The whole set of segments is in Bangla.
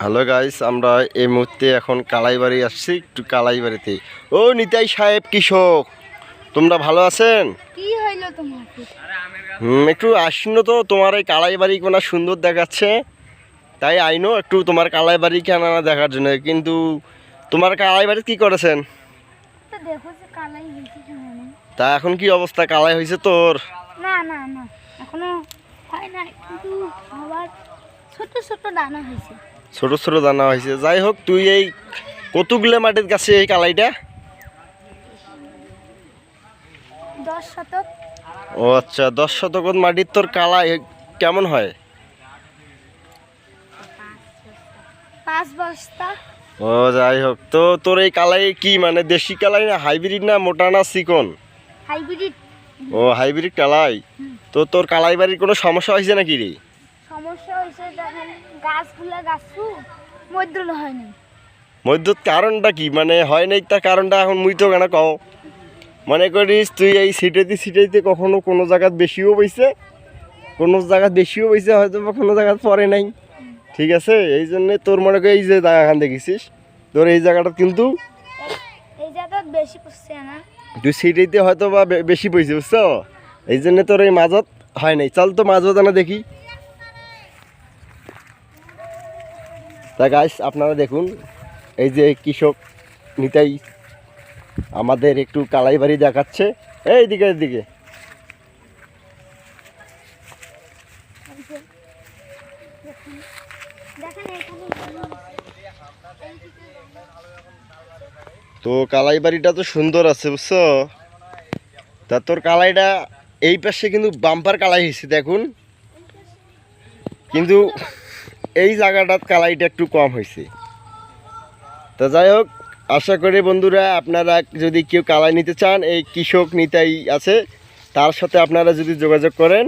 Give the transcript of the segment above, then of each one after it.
হ্যালো গাইস, আমরা এই মুহূর্তে এখন কালাইবাড়ি আসছি, একটু কালাইবাড়িতে। ও নিতাই সাহেব কৃষক, তোমরা ভালো আছেন? কি হইলো তোমার? একটু আসিন তো, তোমার এই কালাইবাড়ি কোনা সুন্দর দেখাচ্ছে, তাই আইনো একটু তোমার কালাইবাড়ি কেন না দেখার জন্য। কিন্তু তোমার কালাইবাড়ি কি করেছেন? তো দেখো যে কালাই হয়েছে কি মানে। তা এখন কি অবস্থা, কালাই হয়েছে তোর? না না না, এখনো হয় না, কিন্তু আবার ছোট ছোট দানা হয়েছে। ছোট ছোট দানা হয়েছে। যাই হোক, তুই এই কতগুলো মাটির কাছে এই কালাইটা? 10 শতক। ও আচ্ছা, 10 শতক মাটির তোর কালাই কেমন হয়? 5 বস্তা। ও যাই হোক, তো তোর এই কালাই কি মানে দেশি কালাই না হাইব্রিড না মোটা না চিকন? হাইব্রিড। ও হাইব্রিড কালাই। তো তোর কালাই বাড়ির কোনো সমস্যা হয়েছে নাকি রে? সমস্যা হয়েছে, দেখেন গাছগুলা গাছু মধ্যল হয়নি। মধ্যত কারণটা কি মানে হয় নাই, তার কারণটা এখন মুই তো কেন কও। মনে করিস তুই এই সিটাইতে কখনো কোনো জায়গাত বেশিও বইছে, হয়তো বা কোনো জায়গাত পরে নাই, ঠিক আছে? এই জন্যে তোর মনে করি এই যে জায়গাখান দেখেছিস, তোর এই জায়গাটা কিন্তু এই জায়গা বেশি পড়ছে না। তুই সিটাইতে হয়তো বা বেশি পইছে, বুঝছো? এই জন্য তোর এই মাজত হয় নাই। চল তো মাজত না দেখি। তা গাইস, আপনারা দেখুন, এই যে কৃষক নিতাই আমাদের একটু কালাই বাড়ি দেখাচ্ছে। এই দিকে দিকে দেখেন এখানে তো কালাই বাড়িটা তো সুন্দর আছে, বুঝছো? তা তোর কালাইটা এই পাশে কিন্তু বাম্পার কালাই হয়েছে দেখুন, কিন্তু এই জায়গাটার কালাইটা একটু কম হয়েছে। তা যাই হোক, আশা করি বন্ধুরা আপনারা যদি কেউ কালাই নিতে চান, এই কৃষক নিতাই আছে, তার সাথে আপনারা যদি যোগাযোগ করেন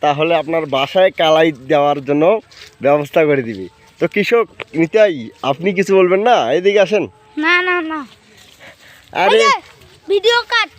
তাহলে আপনার বাসায় কালাই দেওয়ার জন্য ব্যবস্থা করে দিবে। তো কৃষক নিতাই, আপনি কিছু বলবেন না? এদিকে আসেন। না না না, আরে ভিডিও কাট।